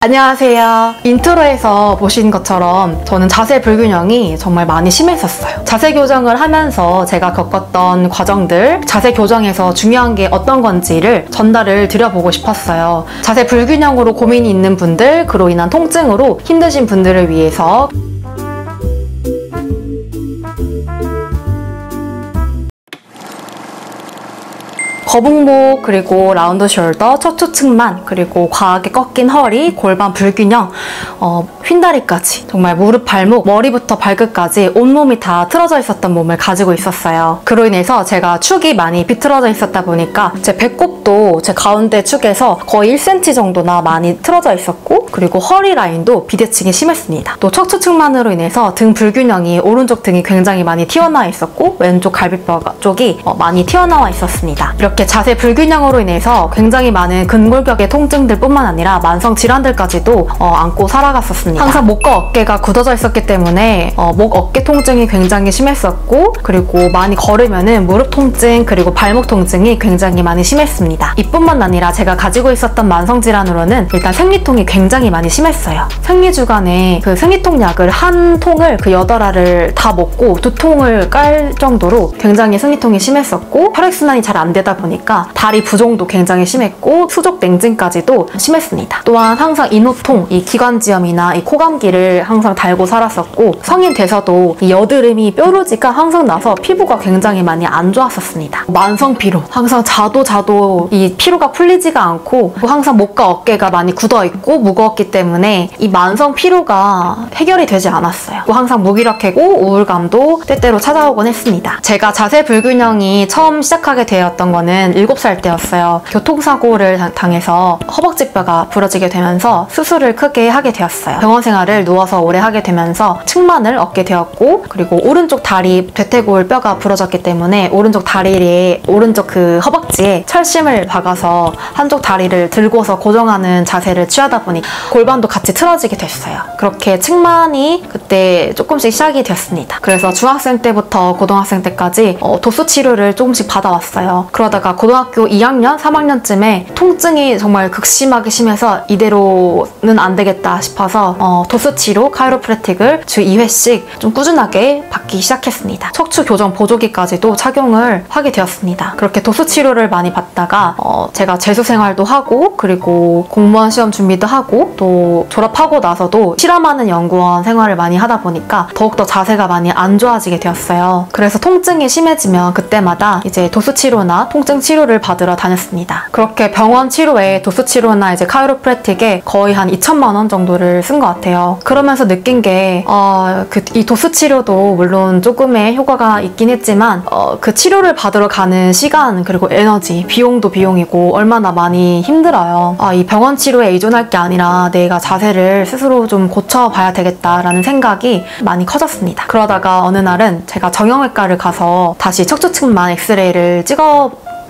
안녕하세요. 인트로에서 보신 것처럼 저는 자세 불균형이 정말 많이 심했었어요. 자세 교정을 하면서 제가 겪었던 과정들, 자세 교정에서 중요한 게 어떤 건지를 전달을 드려보고 싶었어요. 자세 불균형으로 고민이 있는 분들, 그로 인한 통증으로 힘드신 분들을 위해서 거북목, 그리고 라운드 숄더, 척추 측만, 그리고 과하게 꺾인 허리, 골반 불균형, 휜다리까지 정말 무릎, 발목, 머리부터 발끝까지 온몸이 다 틀어져 있었던 몸을 가지고 있었어요. 그로 인해서 제가 축이 많이 비틀어져 있었다 보니까 제 배꼽도 제 가운데 축에서 거의 1cm 정도나 많이 틀어져 있었고, 그리고 허리 라인도 비대칭이 심했습니다. 또 척추 측만으로 인해서 등 불균형이, 오른쪽 등이 굉장히 많이 튀어나와 있었고 왼쪽 갈비뼈 쪽이 많이 튀어나와 있었습니다. 이렇게 자세 불균형으로 인해서 굉장히 많은 근골격의 통증들 뿐만 아니라 만성 질환들까지도 안고 살아갔었습니다. 항상 목과 어깨가 굳어져 있었기 때문에 목, 어깨 통증이 굉장히 심했었고, 그리고 많이 걸으면은 무릎 통증, 그리고 발목 통증이 굉장히 많이 심했습니다. 이뿐만 아니라 제가 가지고 있었던 만성 질환으로는 일단 생리통이 굉장히 많이 심했어요. 생리주간에 그 생리통 약을 한 통을 그 8알을 다 먹고 2통을 깔 정도로 굉장히 생리통이 심했었고, 혈액순환이 잘 안 되다 보니까 다리 부종도 굉장히 심했고 수족 냉증까지도 심했습니다. 또한 항상 인후통, 이 기관지염이나 이 코감기를 항상 달고 살았었고, 성인 돼서도 이 여드름이 뾰루지가 항상 나서 피부가 굉장히 많이 안 좋았었습니다. 만성 피로, 항상 자도 이 피로가 풀리지가 않고 항상 목과 어깨가 많이 굳어있고 무거웠기 때문에 이 만성 피로가 해결이 되지 않았어요. 또 항상 무기력해고 우울감도 때때로 찾아오곤 했습니다. 제가 자세 불균형이 처음 시작하게 되었던 거는 7살 때였어요. 교통사고를 당해서 허벅지뼈가 부러지게 되면서 수술을 크게 하게 되었어요. 병원 생활을 누워서 오래 하게 되면서 측만을 얻게 되었고, 그리고 오른쪽 다리 대퇴골 뼈가 부러졌기 때문에 오른쪽 다리에, 오른쪽 그 허벅지에 철심을 박아서 한쪽 다리를 들고서 고정하는 자세를 취하다 보니 골반도 같이 틀어지게 됐어요. 그렇게 측만이 그때 조금씩 시작이 됐습니다. 그래서 중학생 때부터 고등학생 때까지 도수 치료를 조금씩 받아왔어요. 그러다가 고등학교 2학년, 3학년쯤에 통증이 정말 극심하게 심해서 이대로는 안 되겠다 싶어서 도수치료, 카이로프래틱을 주 2회씩 좀 꾸준하게 받기 시작했습니다. 척추 교정 보조기까지도 착용을 하게 되었습니다. 그렇게 도수치료를 많이 받다가 제가 재수생활도 하고, 그리고 공무원 시험 준비도 하고, 또 졸업하고 나서도 실험하는 연구원 생활을 많이 하다 보니까 더욱더 자세가 많이 안 좋아지게 되었어요. 그래서 통증이 심해지면 그때마다 이제 도수치료나 통증 치료를 받으러 다녔습니다. 그렇게 병원 치료에 도수치료나 이제 카이로프래틱에 거의 한 2천만 원 정도를 쓴 것 같아요. 그러면서 느낀 게 이 도수치료도 물론 조금의 효과가 있긴 했지만 그 치료를 받으러 가는 시간, 그리고 에너지, 비용도 비용이고 얼마나 많이 힘들어요. 이 병원 치료에 의존할 게 아니라 내가 자세를 스스로 좀 고쳐봐야 되겠다라는 생각이 많이 커졌습니다. 그러다가 어느 날은 제가 정형외과를 가서 다시 척추 측만 엑스레이를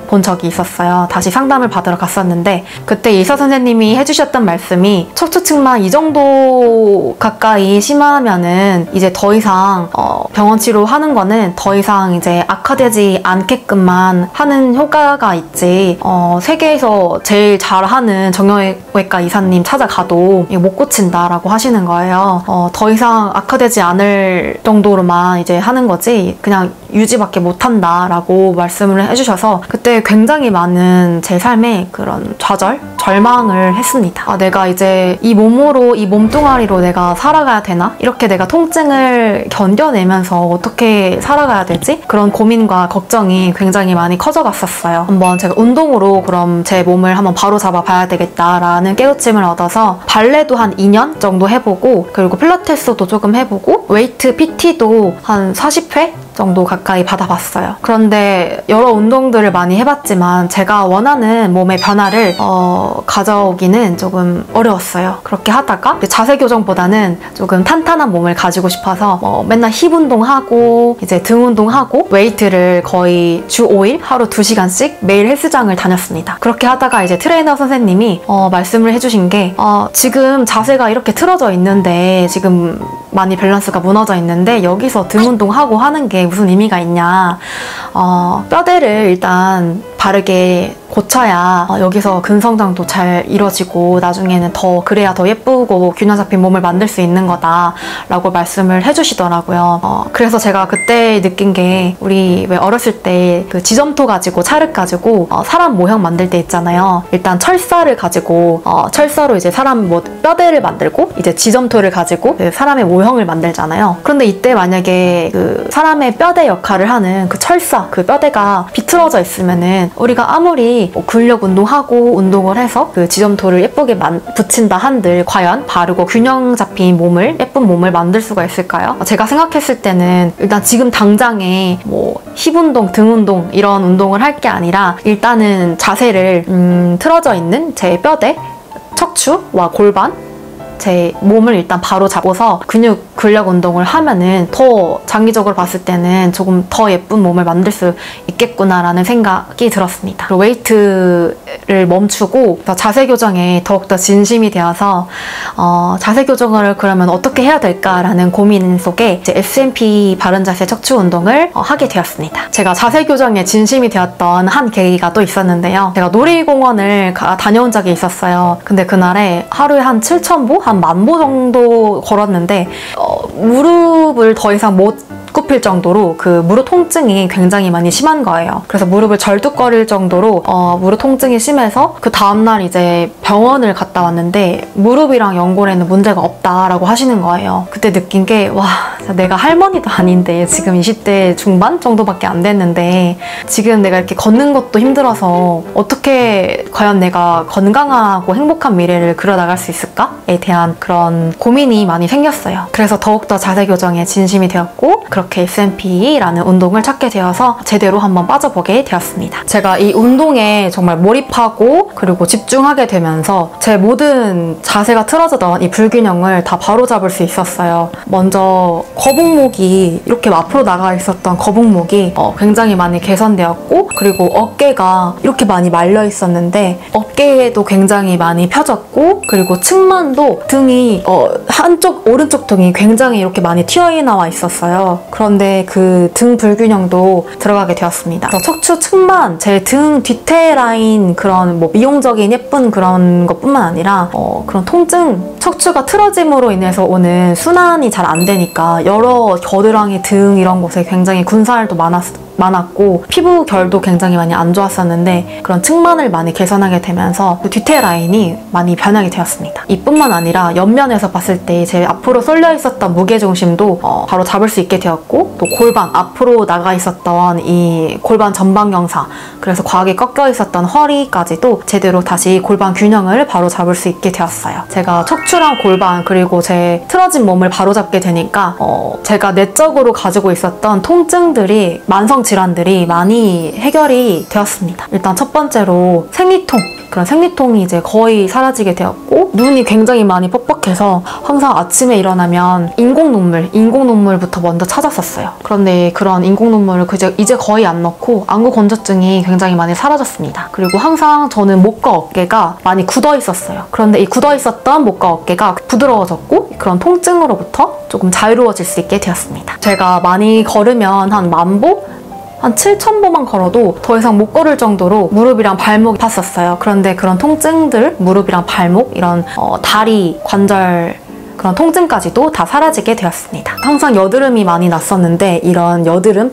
본 적이 있었어요. 다시 상담을 받으러 갔었는데 그때 의사 선생님이 해주셨던 말씀이 척추 측만 이 정도 가까이 심하면은 이제 더 이상 병원 치료하는 거는 더 이상 이제 악화되지 않게끔만 하는 효과가 있지, 세계에서 제일 잘하는 정형외과 이사님 찾아가도 못 고친다라고 하시는 거예요. 더 이상 악화되지 않을 정도로만 이제 하는 거지 그냥 유지밖에 못한다라고 말씀을 해주셔서 그때 굉장히 많은 제 삶에 그런 좌절, 절망을 했습니다. 내가 이제 이 몸으로, 이 몸뚱아리로 내가 살아가야 되나? 이렇게 내가 통증을 견뎌내면서 어떻게 살아가야 되지? 그런 고민과 걱정이 굉장히 많이 커져갔었어요. 한번 제가 운동으로 그럼 제 몸을 한번 바로잡아 봐야 되겠다라는 깨우침을 얻어서 발레도 한 2년 정도 해보고, 그리고 필라테스도 조금 해보고, 웨이트 PT도 한 40회 정도 가까이 받아봤어요. 그런데 여러 운동들을 많이 해봤지만 제가 원하는 몸의 변화를 가져오기는 조금 어려웠어요. 그렇게 하다가 자세 교정보다는 조금 탄탄한 몸을 가지고 싶어서 맨날 힙 운동하고 이제 등 운동하고 웨이트를 거의 주 5일 하루 2시간씩 매일 헬스장을 다녔습니다. 그렇게 하다가 이제 트레이너 선생님이 말씀을 해주신 게 지금 자세가 이렇게 틀어져 있는데, 지금 많이 밸런스가 무너져 있는데 여기서 등 운동하고 하는 게 무슨 의미가 있냐. 뼈대를 일단 바르게 고쳐야 여기서 근성장도 잘 이루어지고 나중에는 그래야 더 예쁘고 균형 잡힌 몸을 만들 수 있는 거다 라고 말씀을 해주시더라고요. 그래서 제가 그때 느낀 게 우리 왜 어렸을 때 그 지점토 가지고 찰흙 가지고 사람 모형 만들 때 있잖아요. 일단 철사를 가지고 철사로 이제 사람 뼈대를 만들고 이제 지점토를 가지고 그 사람의 모형을 만들잖아요. 그런데 이때 만약에 그 사람의 뼈대 역할을 하는 그 철사, 그 뼈대가 비틀어져 있으면은 우리가 아무리 근력 운동하고 운동을 해서 그 지점토를 예쁘게 붙인다 한들 과연 바르고 균형 잡힌 예쁜 몸을 만들 수가 있을까요? 제가 생각했을 때는 일단 지금 당장에 힙 운동, 등 운동 이런 운동을 할 게 아니라 일단은 자세를 틀어져 있는 제 뼈대, 척추와 골반 제 몸을 일단 바로 잡고서 근력 운동을 하면은 더 장기적으로 봤을 때는 조금 더 예쁜 몸을 만들 수 있겠구나라는 생각이 들었습니다. 그리고 웨이트를 멈추고 자세 교정에 더욱더 진심이 되어서 자세 교정을 그러면 어떻게 해야 될까라는 고민 속에 이제 SMP 바른 자세 척추 운동을 하게 되었습니다. 제가 자세 교정에 진심이 되었던 한 계기가 또 있었는데요. 제가 놀이공원을 다녀온 적이 있었어요. 근데 그날에 하루에 한 7,000보? 한 10,000보 정도 걸었는데 무릎을 더 이상 못 굽힐 정도로 그 무릎 통증이 굉장히 많이 심한 거예요. 그래서 무릎을 절뚝거릴 정도로 무릎 통증이 심해서 그 다음날 이제 병원을 갔다 왔는데 무릎이랑 연골에는 문제가 없다라고 하시는 거예요. 그때 느낀 게 와, 내가 할머니도 아닌데 지금 20대 중반 정도밖에 안 됐는데 지금 내가 이렇게 걷는 것도 힘들어서 어떻게 과연 내가 건강하고 행복한 미래를 그려나갈 수 있을까에 대한 그런 고민이 많이 생겼어요. 그래서 더욱더 자세 교정에 진심이 되었고 그렇게 SMP라는 운동을 찾게 되어서 제대로 한번 빠져보게 되었습니다. 제가 이 운동에 정말 몰입하고 그리고 집중하게 되면서 제 모든 자세가 틀어지던 이 불균형을 다 바로잡을 수 있었어요. 먼저 거북목이 이렇게 앞으로 나가 있었던 거북목이 굉장히 많이 개선되었고 그리고 어깨가 이렇게 많이 말려 있었는데 어깨도 굉장히 많이 펴졌고 그리고 측만도 등이 한쪽 오른쪽 등이 굉장히 이렇게 많이 튀어나와 있었어요. 그런데 그 등 불균형도 들어가게 되었습니다. 척추 측만, 제 등 뒤태 라인 그런 미용적인 예쁜 그런 것뿐만 아니라 그런 통증, 척추가 틀어짐으로 인해서 오는 순환이 잘 안 되니까 여러 겨드랑이 등 이런 곳에 굉장히 군살도 많았고 피부 결도 굉장히 많이 안 좋았었는데 그런 측만을 많이 개선하게 되면서 그 뒤태 라인이 많이 변하게 되었습니다. 이뿐만 아니라 옆면에서 봤을 때 제 앞으로 쏠려 있었던 무게중심도 바로 잡을 수 있게 되었고 또 골반, 앞으로 나가 있었던 이 골반 전방경사 그래서 과하게 꺾여 있었던 허리까지도 제대로 다시 골반 균형을 바로 잡을 수 있게 되었어요. 제가 척추랑 골반 그리고 제 틀어진 몸을 바로 잡게 되니까 제가 내적으로 가지고 있었던 통증들이 만성 질환들이 많이 해결이 되었습니다. 일단 첫 번째로 생리통, 그런 생리통이 이제 거의 사라지게 되었고 눈이 굉장히 많이 뻑뻑해서 항상 아침에 일어나면 인공눈물부터 먼저 찾았었어요. 그런데 그런 인공눈물을 이제 거의 안 넣고 안구 건조증이 굉장히 많이 사라졌습니다. 그리고 항상 저는 목과 어깨가 많이 굳어 있었어요. 그런데 이 굳어 있었던 목과 어깨가 부드러워졌고 그런 통증으로부터 조금 자유로워질 수 있게 되었습니다. 제가 많이 걸으면 한 10,000보? 한 7,000보만 걸어도 더 이상 못 걸을 정도로 무릎이랑 발목이 아팠었어요. 그런데 그런 통증들, 무릎이랑 발목, 이런 다리, 관절 그런 통증까지도 다 사라지게 되었습니다. 항상 여드름이 많이 났었는데 이런 여드름이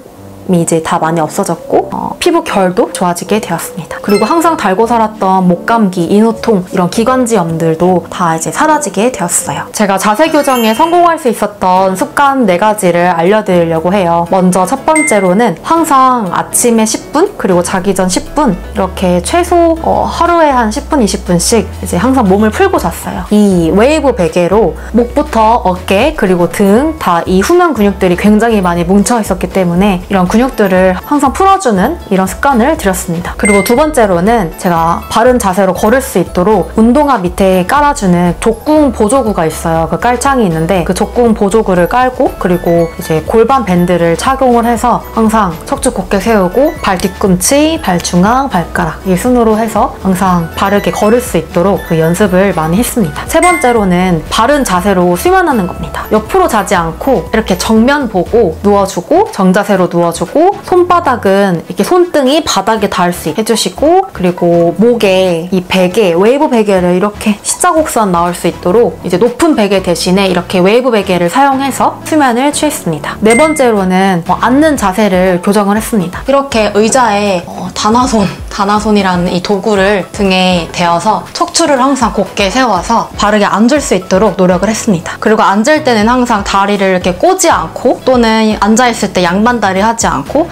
이제 다 많이 없어졌고 피부 결도 좋아지게 되었습니다. 그리고 항상 달고 살았던 목감기, 인후통 이런 기관지염들도 다 이제 사라지게 되었어요. 제가 자세 교정에 성공할 수 있었던 습관 4가지를 알려드리려고 해요. 먼저 첫 번째로는 항상 아침에 10분 그리고 자기 전 10분 이렇게 최소 하루에 한 10분, 20분씩 이제 항상 몸을 풀고 잤어요. 이 웨이브 베개로 목부터 어깨 그리고 등 다 이 후면 근육들이 굉장히 많이 뭉쳐 있었기 때문에 이런 근육들을 항상 풀어주는 이런 습관을 들였습니다. 그리고 두 번째로는 제가 바른 자세로 걸을 수 있도록 운동화 밑에 깔아주는 족궁 보조구가 있어요. 그 깔창이 있는데 그 족궁 보조구를 깔고 그리고 이제 골반 밴드를 착용을 해서 항상 척추 곧게 세우고 발 뒤꿈치, 발 중앙, 발가락 이 순으로 해서 항상 바르게 걸을 수 있도록 그 연습을 많이 했습니다. 세 번째로는 바른 자세로 수면하는 겁니다. 옆으로 자지 않고 이렇게 정면 보고 누워주고 정자세로 누워주고 손바닥은 이렇게 손등이 바닥에 닿을 수 있게 해주시고 그리고 목에 이 베개, 웨이브 베개를 이렇게 십자곡선 나올 수 있도록 이제 높은 베개 대신에 이렇게 웨이브 베개를 사용해서 수면을 취했습니다. 네 번째로는 앉는 자세를 교정을 했습니다. 이렇게 의자에 다나손이라는 이 도구를 등에 대어서 척추를 항상 곧게 세워서 바르게 앉을 수 있도록 노력을 했습니다. 그리고 앉을 때는 항상 다리를 이렇게 꼬지 않고 또는 앉아있을 때 양반다리 하지 않고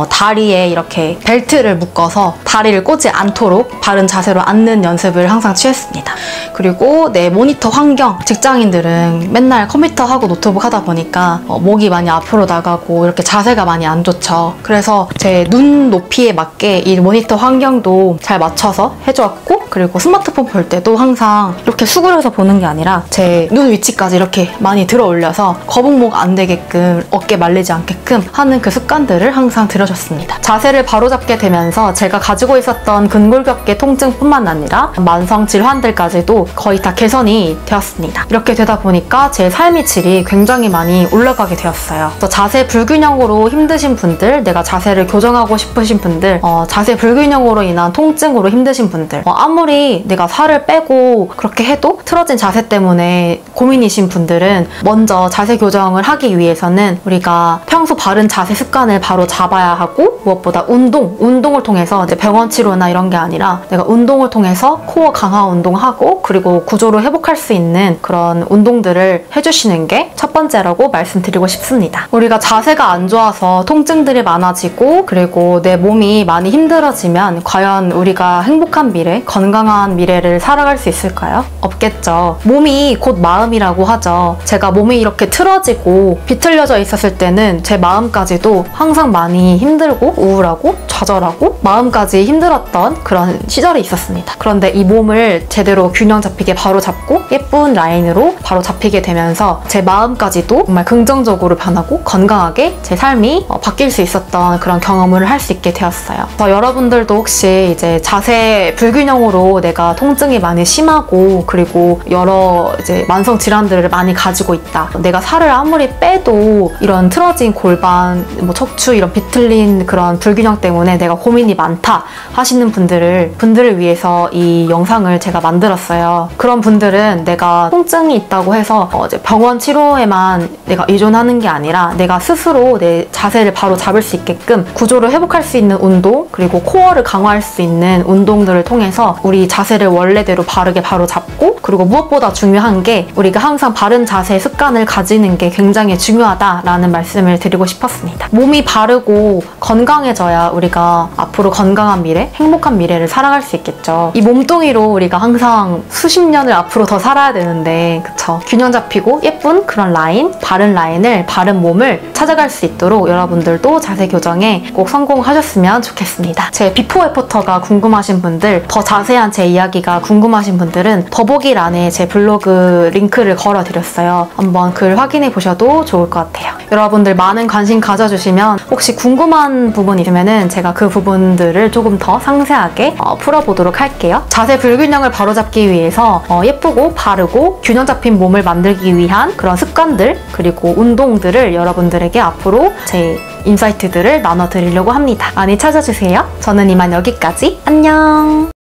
다리에 이렇게 벨트를 묶어서 다리를 꼬지 않도록 바른 자세로 앉는 연습을 항상 취했습니다. 그리고 내 모니터 환경, 직장인들은 맨날 컴퓨터하고 노트북 하다 보니까 목이 많이 앞으로 나가고 이렇게 자세가 많이 안 좋죠. 그래서 제 눈 높이에 맞게 이 모니터 환경도 잘 맞춰서 해주었고 그리고 스마트폰 볼 때도 항상 이렇게 수그려서 보는 게 아니라 제 눈 위치까지 이렇게 많이 들어 올려서 거북목 안 되게끔 어깨 말리지 않게끔 하는 그 습관들을 항상 들여줬습니다. 자세를 바로잡게 되면서 제가 가지고 있었던 근골격계 통증뿐만 아니라 만성 질환들까지도 거의 다 개선이 되었습니다. 이렇게 되다 보니까 제 삶의 질이 굉장히 많이 올라가게 되었어요. 자세 불균형으로 힘드신 분들, 내가 자세를 교정하고 싶으신 분들, 자세 불균형으로 인한 통증으로 힘드신 분들, 아무리 내가 살을 빼고 그렇게 해도 틀어진 자세 때문에 고민이신 분들은 먼저 자세 교정을 하기 위해서는 우리가 평소 바른 자세 습관을 바로 잡아야 하고 무엇보다 운동을 통해서 이제 병원 치료나 이런 게 아니라 내가 운동을 통해서 코어 강화 운동하고 그리고 구조를 회복할 수 있는 그런 운동들을 해주시는 게 첫 번째라고 말씀드리고 싶습니다. 우리가 자세가 안 좋아서 통증들이 많아지고 그리고 내 몸이 많이 힘들어지면 과연 우리가 행복한 미래, 건강한 미래를 살아갈 수 있을까요? 없겠죠. 몸이 곧 마음이라고 하죠. 제가 몸이 이렇게 틀어지고 비틀려져 있었을 때는 제 마음까지도 항상 많이 힘들고 우울하고 좌절하고 마음까지 힘들었던 그런 시절이 있었습니다. 그런데 이 몸을 제대로 균형 잡히게 바로 잡고 예쁜 라인으로 바로 잡히게 되면서 제 마음까지도 정말 긍정적으로 변하고 건강하게 제 삶이 바뀔 수 있었던 그런 경험을 할 수 있게 되었어요. 그래서 여러분들도 혹시 이제 자세 불균형으로 내가 통증이 많이 심하고 그리고 여러 이제 만성 질환들을 많이 가지고 있다. 내가 살을 아무리 빼도 이런 틀어진 골반, 척추 이런 비틀린 그런 불균형 때문에 내가 고민이 많다 하시는 분들을 위해서 이 영상을 제가 만들었어요. 그런 분들은 내가 통증이 있다고 해서 이제 병원 치료에만 내가 의존하는 게 아니라 내가 스스로 내 자세를 바로 잡을 수 있게끔 구조를 회복할 수 있는 운동 그리고 코어를 강화할 수 있는 운동들을 통해서 우리 자세를 원래대로 바르게 바로 잡고 그리고 무엇보다 중요한 게 우리가 항상 바른 자세 습관을 가지는 게 굉장히 중요하다라는 말씀을 드리고 싶었습니다. 몸이 바르고 건강해져야 우리가 앞으로 건강한 미래, 행복한 미래를 살아갈 수 있겠죠. 이 몸뚱이로 우리가 항상 수십 년을 앞으로 더 살아야 되는데 그쵸? 균형 잡히고 예쁜 그런 라인, 바른 라인을, 바른 몸을 찾아갈 수 있도록 여러분들도 자세 교정에 꼭 성공하셨으면 좋겠습니다. 제 비포 애프터가 궁금하신 분들, 더 자세한 제 이야기가 궁금하신 분들은 더보기란에 제 블로그 링크를 걸어드렸어요. 한번 글 확인해 보셔도 좋을 것 같아요. 여러분들 많은 관심 가져주시면 혹시 궁금한 부분이 있으면 제가 그 부분들을 조금 더 상세하게 풀어보도록 할게요. 자세 불균형을 바로잡기 위해서 예쁘고 바르고 균형 잡힌 몸을 만들기 위한 그런 습관들 그리고 운동들을 여러분들에게 앞으로 제 인사이트들을 나눠드리려고 합니다. 많이 찾아주세요. 저는 이만 여기까지. 안녕!